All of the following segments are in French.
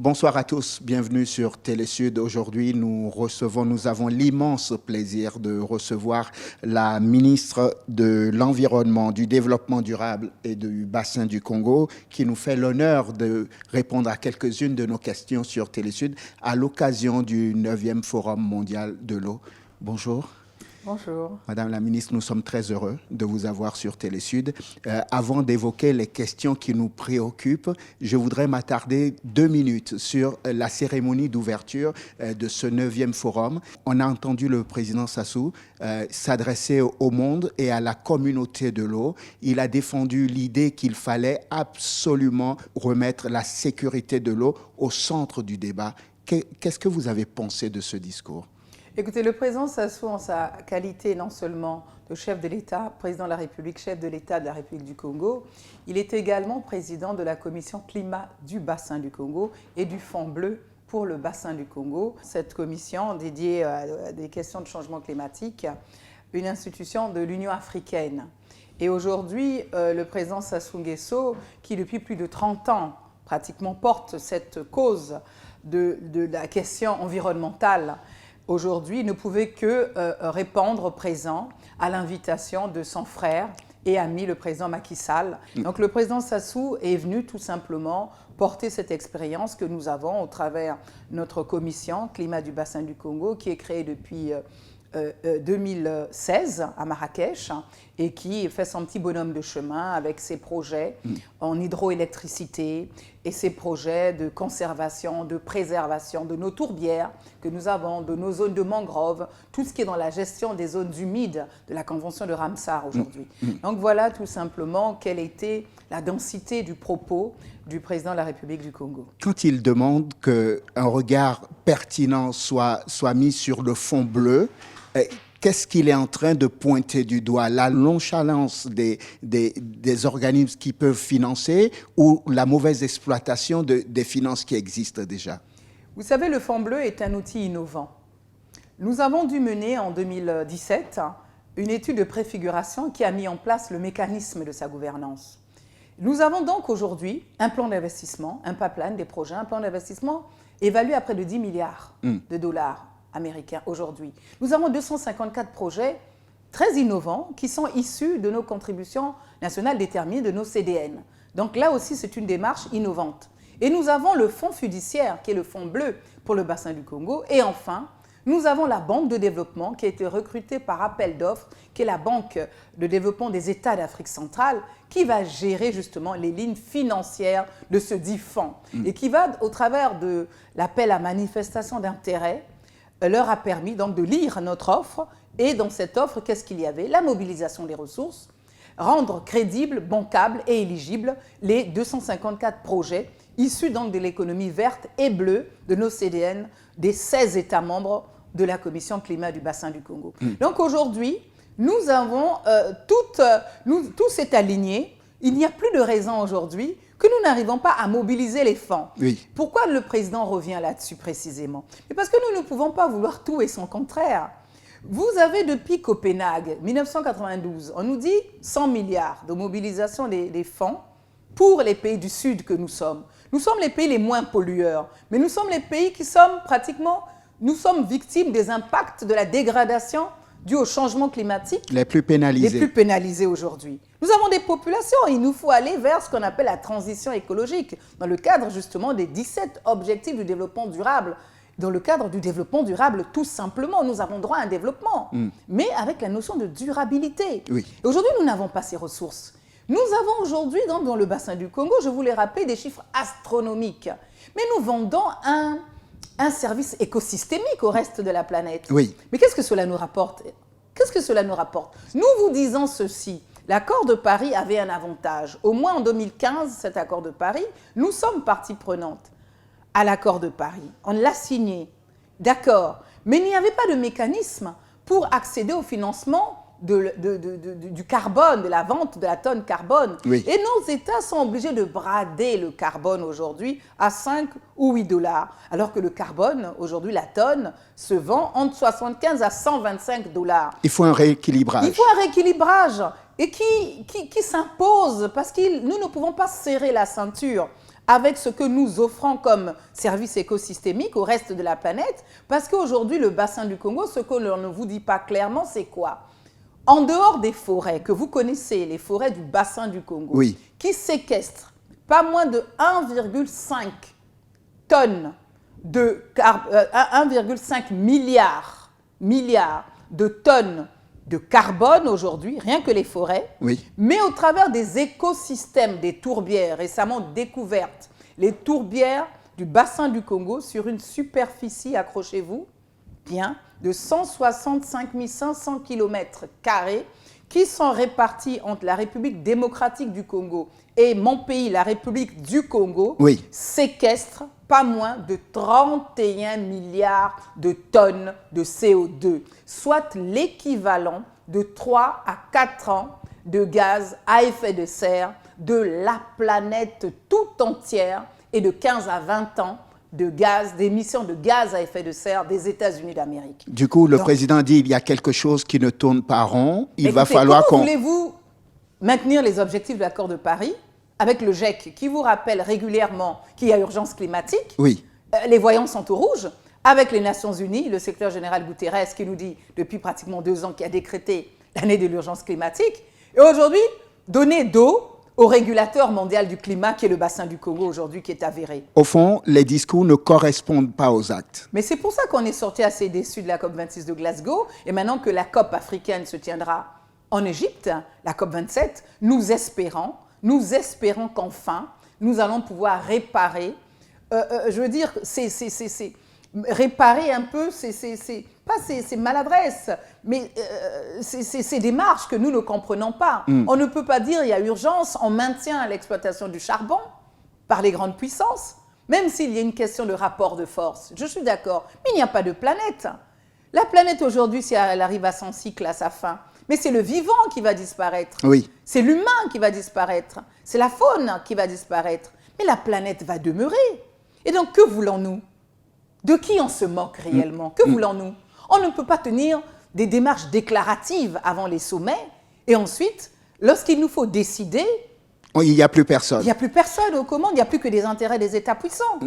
Bonsoir à tous, bienvenue sur Télésud. Aujourd'hui, nous avons l'immense plaisir de recevoir la ministre de l'Environnement, du Développement durable et du Bassin du Congo, qui nous fait l'honneur de répondre à quelques-unes de nos questions sur Télésud à l'occasion du 9e Forum mondial de l'eau. Bonjour. Bonjour. Madame la ministre, nous sommes très heureux de vous avoir sur Télésud. Avant d'évoquer les questions qui nous préoccupent, je voudrais m'attarder 2 minutes sur la cérémonie d'ouverture de ce 9e forum. On a entendu le président Sassou s'adresser au monde et à la communauté de l'eau. Il a défendu l'idée qu'il fallait absolument remettre la sécurité de l'eau au centre du débat. Qu'est-ce que vous avez pensé de ce discours ? Écoutez, le président Sassou, en sa qualité non seulement de chef de l'État, président de la République, chef de l'État de la République du Congo, il est également président de la commission climat du bassin du Congo et du Fonds bleu pour le bassin du Congo. Cette commission dédiée à des questions de changement climatique, une institution de l'Union africaine. Et aujourd'hui, le président Sassou Nguesso, qui depuis plus de 30 ans pratiquement porte cette cause de la question environnementale, aujourd'hui, ne pouvait que répondre présent à l'invitation de son frère et ami, le président Macky Sall. Donc le président Sassou est venu tout simplement porter cette expérience que nous avons au travers de notre commission Climat du bassin du Congo, qui est créée depuis 2016 à Marrakech et qui fait son petit bonhomme de chemin avec ses projets en hydroélectricité et ses projets de conservation, de préservation de nos tourbières que nous avons, de nos zones de mangroves, tout ce qui est dans la gestion des zones humides de la Convention de Ramsar aujourd'hui. Donc voilà tout simplement quelle était la densité du propos du président de la République du Congo. Quand il demande qu'un regard pertinent soit mis sur le fond bleu, qu'est-ce qu'il est en train de pointer du doigt? La nonchalance des organismes qui peuvent financer ou la mauvaise exploitation des finances qui existent déjà? Vous savez, le Fonds bleu est un outil innovant. Nous avons dû mener en 2017 une étude de préfiguration qui a mis en place le mécanisme de sa gouvernance. Nous avons donc aujourd'hui un plan d'investissement, un pipeline des projets, un plan d'investissement évalué à près de 10 milliards de dollars américains aujourd'hui. Nous avons 254 projets très innovants qui sont issus de nos contributions nationales déterminées, de nos CDN. Donc là aussi, c'est une démarche innovante. Et nous avons le fonds fiduciaire, qui est le fonds bleu pour le bassin du Congo. Et enfin, nous avons la banque de développement qui a été recrutée par appel d'offres, qui est la banque de développement des États d'Afrique centrale, qui va gérer justement les lignes financières de ce dit fonds et qui va, au travers de l'appel à manifestation d'intérêt, leur a permis donc de lire notre offre. Et dans cette offre, qu'est-ce qu'il y avait? La mobilisation des ressources, rendre crédibles, bancables et éligibles les 254 projets issus donc de l'économie verte et bleue de nos CDN, des 16 États membres de la Commission Climat du bassin du Congo. Donc aujourd'hui, nous avons tout s'est aligné. Il n'y a plus de raison aujourd'hui que nous n'arrivons pas à mobiliser les fonds. Oui. Pourquoi le président revient là-dessus précisément? Mais parce que nous ne pouvons pas vouloir tout et son contraire. Vous avez depuis Copenhague, 1992, on nous dit 100 milliards de mobilisation des fonds pour les pays du Sud que nous sommes. Nous sommes les pays les moins pollueurs, mais nous sommes les pays qui sommes nous sommes victimes des impacts de la dégradation due au changement climatique. Les plus pénalisés. Les plus pénalisés aujourd'hui. Nous avons des populations, il nous faut aller vers ce qu'on appelle la transition écologique, dans le cadre justement des 17 objectifs du développement durable. Dans le cadre du développement durable, tout simplement, nous avons droit à un développement, mais avec la notion de durabilité. Oui. Et aujourd'hui, nous n'avons pas ces ressources. Nous avons aujourd'hui, dans le bassin du Congo, je vous l'ai rappelé, des chiffres astronomiques. Mais nous vendons un service écosystémique au reste de la planète. Oui. Mais qu'est-ce que cela nous rapporte? Qu'est-ce que cela nous rapporte? Nous vous disons ceci. L'accord de Paris avait un avantage. Au moins en 2015, cet accord de Paris, nous sommes partie prenante à l'accord de Paris. On l'a signé. D'accord. Mais il n'y avait pas de mécanisme pour accéder au financement du carbone, de la vente de la tonne carbone. Oui. Et nos États sont obligés de brader le carbone aujourd'hui à 5 ou 8 dollars. Alors que le carbone, aujourd'hui, la tonne se vend entre 75 à 125 dollars. Il faut un rééquilibrage. Il faut un rééquilibrage et qui s'impose parce que nous ne pouvons pas serrer la ceinture avec ce que nous offrons comme service écosystémique au reste de la planète. Parce qu'aujourd'hui, le bassin du Congo, ce que l'on ne vous dit pas clairement, c'est quoi? En dehors des forêts que vous connaissez, les forêts du bassin du Congo, Oui. qui séquestrent pas moins de 1,5 tonnes de 1,5 milliard de tonnes de carbone aujourd'hui, rien que les forêts, Oui. mais au travers des écosystèmes des tourbières récemment découvertes, les tourbières du bassin du Congo sur une superficie, accrochez-vous bien, de 165 500 km² qui sont répartis entre la République démocratique du Congo et mon pays, la République du Congo, Oui. séquestrent pas moins de 31 milliards de tonnes de CO2, soit l'équivalent de 3 à 4 ans de gaz à effet de serre de la planète tout entière et de 15 à 20 ans d'émissions de gaz à effet de serre des États-Unis d'Amérique. Du coup, le Donc, président dit il y a quelque chose qui ne tourne pas rond. Il va écoutez, falloir comment qu'on... voulez-vous maintenir les objectifs de l'accord de Paris avec le GIEC qui vous rappelle régulièrement qu'il y a urgence climatique? Oui. Les voyants sont au rouge. Avec les Nations Unies, le secrétaire général Guterres qui nous dit depuis pratiquement 2 ans qu'il a décrété l'année de l'urgence climatique. Et aujourd'hui, donner d'eau au régulateur mondial du climat qui est le bassin du Congo aujourd'hui qui est avéré. Au fond, les discours ne correspondent pas aux actes. Mais c'est pour ça qu'on est sorti assez déçus de la COP26 de Glasgow. Et maintenant que la COP africaine se tiendra en Égypte, la COP27, nous espérons qu'enfin, nous allons pouvoir réparer, je veux dire, réparer un peu ces maladresses, mais ces démarches que nous ne comprenons pas. On ne peut pas dire il y a urgence, on maintient l'exploitation du charbon par les grandes puissances, même s'il y a une question de rapport de force. Je suis d'accord, mais il n'y a pas de planète. La planète aujourd'hui, si elle arrive à son cycle, à sa fin, mais c'est le vivant qui va disparaître. Oui. C'est l'humain qui va disparaître. C'est la faune qui va disparaître. Mais la planète va demeurer. Et donc, que voulons-nous? De qui on se moque réellement? Que voulons-nous? On ne peut pas tenir des démarches déclaratives avant les sommets et ensuite, lorsqu'il nous faut décider, Il n'y a plus personne. il n'y a plus personne aux commandes, il n'y a plus que des intérêts des États puissants.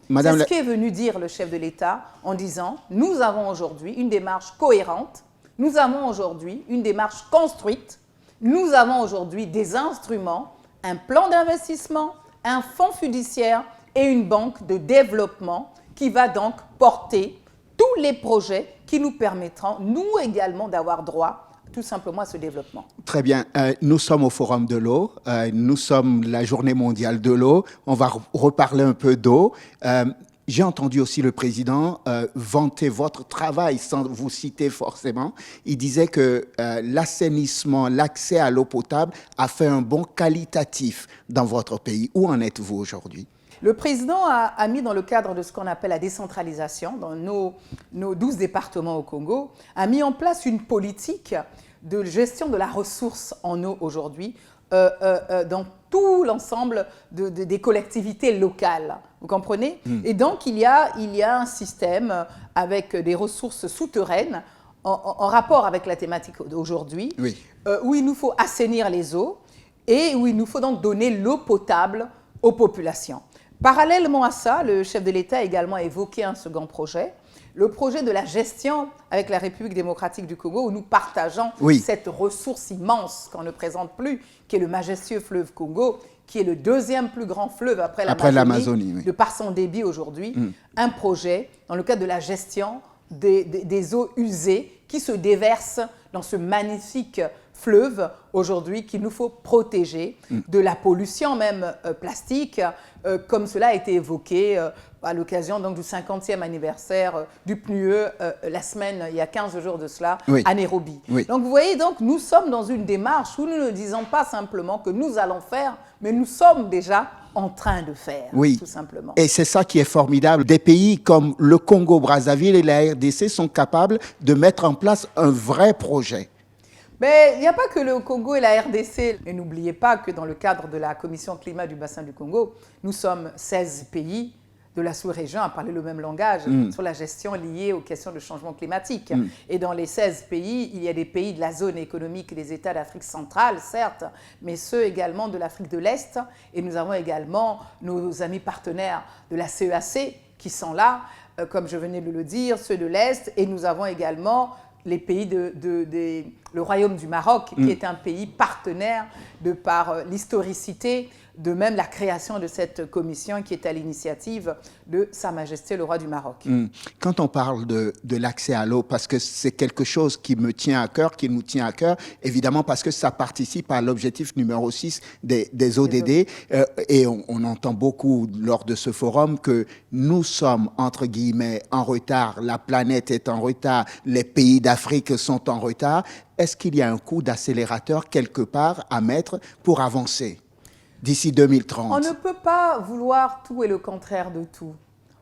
Madame C'est ce qu'est venu dire le chef de l'État en disant « Nous avons aujourd'hui une démarche cohérente, nous avons aujourd'hui une démarche construite, nous avons aujourd'hui des instruments, un plan d'investissement, un fonds fiduciaire et une banque de développement qui va donc porter tous les projets qui nous permettront, nous également, d'avoir droit tout simplement à ce développement. » Très bien. Nous sommes au Forum de l'eau. Nous sommes la Journée mondiale de l'eau. On va reparler un peu d'eau. J'ai entendu aussi le président vanter votre travail sans vous citer forcément. Il disait que l'assainissement, l'accès à l'eau potable a fait un bond qualitatif dans votre pays. Où en êtes-vous aujourd'hui? Le président a mis dans le cadre de ce qu'on appelle la décentralisation, dans nos 12 départements au Congo, a mis en place une politique de gestion de la ressource en eau aujourd'hui dans tout l'ensemble des collectivités locales. Vous comprenez? Et donc, il y a un système avec des ressources souterraines en rapport avec la thématique d'aujourd'hui, Oui. Où il nous faut assainir les eaux et où il nous faut donc donner l'eau potable aux populations. Parallèlement à ça, le chef de l'État a également évoqué un second projet, le projet de la gestion avec la République démocratique du Congo, où nous partageons cette ressource immense qu'on ne présente plus, qui est le majestueux fleuve Congo, qui est le deuxième plus grand fleuve après l'Amazonie, oui. de par son débit aujourd'hui. Un projet dans le cadre de la gestion des eaux usées qui se déversent dans ce magnifique fleuve aujourd'hui qu'il nous faut protéger de la pollution même plastique, comme cela a été évoqué à l'occasion donc du 50e anniversaire du PNUE la semaine, il y a 15 jours de cela, à Nairobi. Oui. Donc vous voyez, donc, nous sommes dans une démarche où nous ne disons pas simplement que nous allons faire, mais nous sommes déjà en train de faire, tout simplement. Et c'est ça qui est formidable. Des pays comme le Congo-Brazzaville et la RDC sont capables de mettre en place un vrai projet. Mais il n'y a pas que le Congo et la RDC. Et n'oubliez pas que dans le cadre de la Commission climat du bassin du Congo, nous sommes 16 pays de la sous-région à parler le même langage sur la gestion liée aux questions de changement climatique. Et dans les 16 pays, il y a des pays de la zone économique des États d'Afrique centrale, certes, mais ceux également de l'Afrique de l'Est. Et nous avons également nos amis partenaires de la CEAC qui sont là, comme je venais de le dire, ceux de l'Est. Et nous avons également les pays le Royaume du Maroc, qui est un pays partenaire de par l'historicité, de même la création de cette commission qui est à l'initiative de Sa Majesté le Roi du Maroc. Quand on parle de l'accès à l'eau, parce que c'est quelque chose qui me tient à cœur, qui nous tient à cœur, évidemment parce que ça participe à l'objectif numéro 6 des ODD, et on entend beaucoup lors de ce forum que nous sommes, entre guillemets, en retard, la planète est en retard, les pays d'Afrique sont en retard. Est-ce qu'il y a un coup d'accélérateur quelque part à mettre pour avancer d'ici 2030? On ne peut pas vouloir tout et le contraire de tout.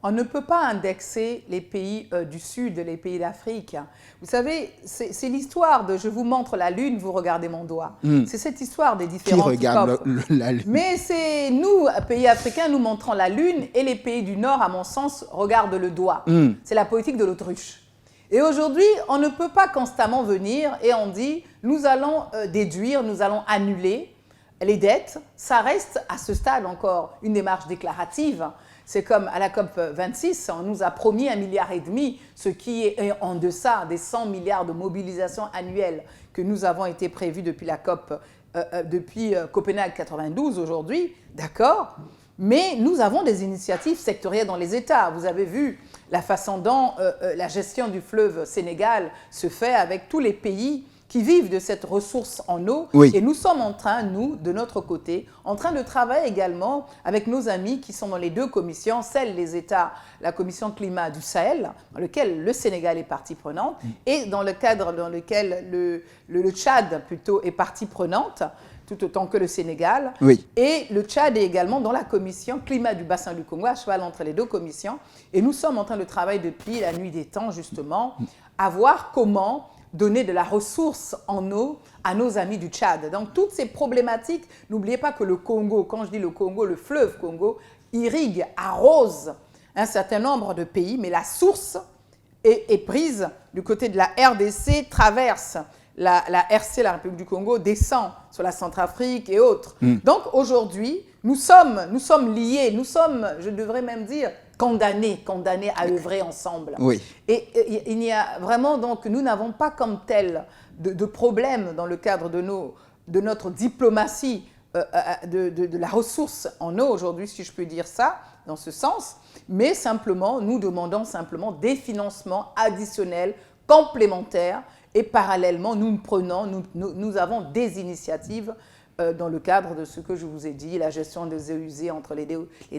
On ne peut pas indexer les pays du Sud, les pays d'Afrique. Vous savez, c'est l'histoire de « je vous montre la Lune, vous regardez mon doigt ». C'est cette histoire des différents Qui regarde la Lune? Mais c'est nous, pays africains, nous montrons la Lune et les pays du Nord, à mon sens, regardent le doigt. C'est la politique de l'autruche. Et aujourd'hui, on ne peut pas constamment venir et on dit « nous allons déduire, nous allons annuler ». Les dettes, ça reste à ce stade encore une démarche déclarative. C'est comme à la COP26, on nous a promis 1,5 milliard, ce qui est en deçà des 100 milliards de mobilisation annuelle que nous avons été prévus depuis la COP, depuis Copenhague 92 aujourd'hui, d'accord. Mais nous avons des initiatives sectorielles dans les États. Vous avez vu la façon dont la gestion du fleuve Sénégal se fait avec tous les pays qui vivent de cette ressource en eau. Oui. Et nous sommes en train, nous, de notre côté, en train de travailler également avec nos amis qui sont dans les deux commissions, celle des États, la commission climat du Sahel, dans laquelle le Sénégal est partie prenante, et dans le cadre dans lequel le Tchad, plutôt, est partie prenante, tout autant que le Sénégal. Oui. Et le Tchad est également dans la commission climat du bassin du Congo, à cheval entre les deux commissions. Et nous sommes en train de travailler depuis la nuit des temps, justement, à voir comment donner de la ressource en eau à nos amis du Tchad. Donc, toutes ces problématiques, n'oubliez pas que le Congo, quand je dis le Congo, le fleuve Congo, irrigue, arrose un certain nombre de pays, mais la source est prise du côté de la RDC, traverse la RC, la République du Congo, descend sur la Centrafrique et autres. Donc, aujourd'hui, nous sommes liés, nous sommes, je devrais même dire, condamnés à œuvrer ensemble. Oui. Et il y a vraiment, donc, nous n'avons pas comme tel de problème dans le cadre de notre diplomatie de la ressource en eau aujourd'hui, si je peux dire ça, dans ce sens, mais simplement, nous demandons simplement des financements additionnels, complémentaires, et parallèlement, nous avons des initiatives dans le cadre de ce que je vous ai dit, la gestion des eaux usées entre les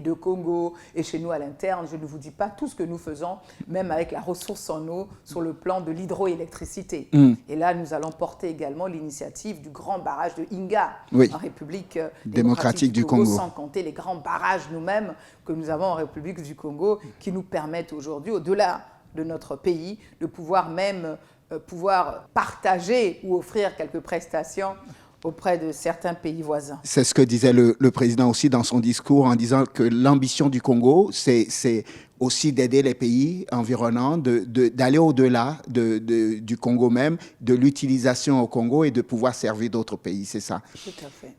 deux Congos et chez nous à l'interne. Je ne vous dis pas tout ce que nous faisons, même avec la ressource en eau sur le plan de l'hydroélectricité. Et là, nous allons porter également l'initiative du grand barrage de Inga, en République démocratique du Congo, sans compter les grands barrages nous-mêmes que nous avons en République du Congo qui nous permettent aujourd'hui, au-delà de notre pays, de pouvoir même partager ou offrir quelques prestations auprès de certains pays voisins. C'est ce que disait le président aussi dans son discours en disant que l'ambition du Congo, c'est aussi d'aider les pays environnants, d'aller au-delà du Congo même, de l'utilisation au Congo et de pouvoir servir d'autres pays, c'est ça? Tout à fait.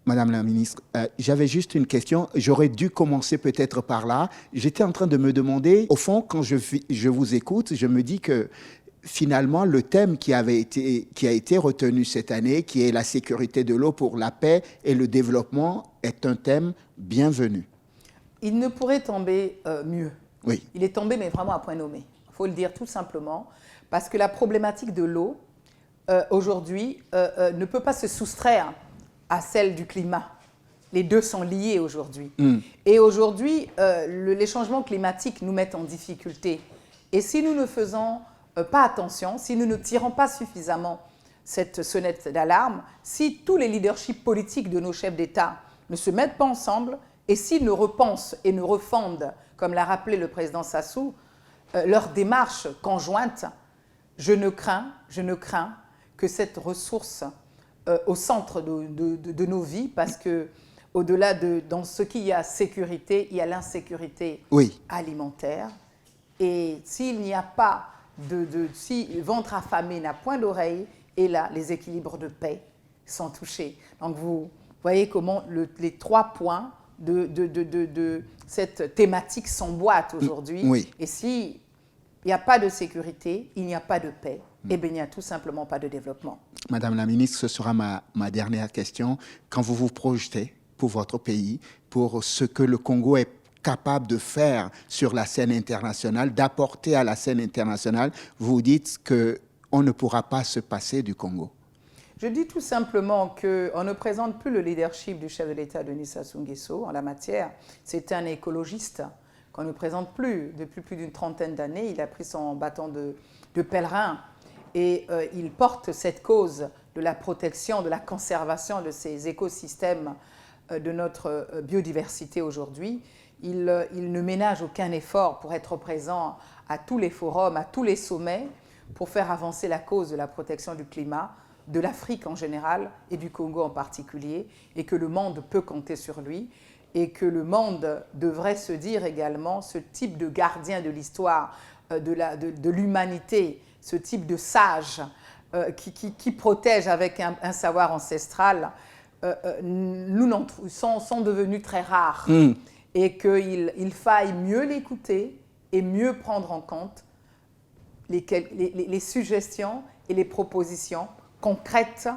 Madame la ministre, j'avais juste une question. J'aurais dû commencer peut-être par là. J'étais en train de me demander, au fond, quand je vous écoute, je me dis que finalement, le thème qui a été retenu cette année, qui est la sécurité de l'eau pour la paix et le développement, est un thème bienvenu. Il ne pourrait tomber mieux. Oui. Il est tombé, mais vraiment à point nommé. Il faut le dire tout simplement, parce que la problématique de l'eau, aujourd'hui, ne peut pas se soustraire à celle du climat. Les deux sont liés aujourd'hui. Et aujourd'hui, les changements climatiques nous mettent en difficulté. Et si nous ne faisons pas attention, si nous ne tirons pas suffisamment cette sonnette d'alarme, si tous les leaderships politiques de nos chefs d'État ne se mettent pas ensemble et s'ils ne repensent et ne refondent, comme l'a rappelé le président Sassou, leur démarche conjointe, je ne crains que cette ressource au centre de nos vies, parce que Au-delà dans ce qu'il y a sécurité, il y a l'insécurité alimentaire. Et s'il n'y a pas si le ventre affamé n'a point d'oreille, et là, les équilibres de paix sont touchés. Donc vous voyez comment les 3 points de cette thématique s'emboîtent aujourd'hui. Oui. Et s'il n'y a pas de sécurité, il n'y a pas de paix, et bien il n'y a tout simplement pas de développement. Madame la ministre, ce sera ma dernière question. Quand vous vous projetez pour votre pays, pour ce que le Congo est capable de faire sur la scène internationale, d'apporter à la scène internationale, vous dites qu'on ne pourra pas se passer du Congo. Je dis tout simplement qu'on ne présente plus le leadership du chef de l'État, Denis Sassou Nguesso, en la matière. C'est un écologiste qu'on ne présente plus. Depuis plus d'une trentaine d'années, il a pris son bâton de pèlerin et il porte cette cause de la protection, de la conservation de ces écosystèmes, de notre biodiversité aujourd'hui. Il ne ménage aucun effort pour être présent à tous les forums, à tous les sommets, pour faire avancer la cause de la protection du climat, de l'Afrique en général et du Congo en particulier, et que le monde peut compter sur lui, et que le monde devrait se dire également ce type de gardien de l'histoire, de l'humanité, ce type de sage qui protège avec un savoir ancestral, sont devenus très rares. Et qu'il faille mieux l'écouter et mieux prendre en compte les suggestions et les propositions concrètes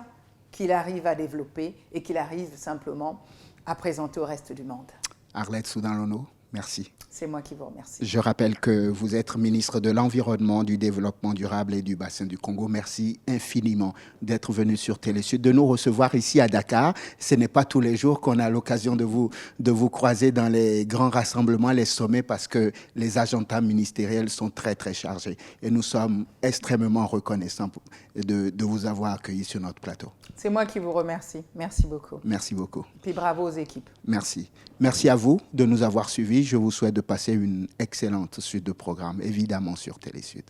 qu'il arrive à développer et qu'il arrive simplement à présenter au reste du monde. Arlette Soudan-Lono, merci. C'est moi qui vous remercie. Je rappelle que vous êtes ministre de l'Environnement, du Développement durable et du Bassin du Congo. Merci infiniment d'être venu sur Télésud, de nous recevoir ici à Dakar. Ce n'est pas tous les jours qu'on a l'occasion de vous croiser dans les grands rassemblements, les sommets, parce que les agendas ministériels sont très, très chargés. Et nous sommes extrêmement reconnaissants de vous avoir accueilli sur notre plateau. C'est moi qui vous remercie. Merci beaucoup. Merci beaucoup. Puis bravo aux équipes. Merci. Merci à vous de nous avoir suivis. Je vous souhaite de passer une excellente suite de programmes, évidemment sur Télésud.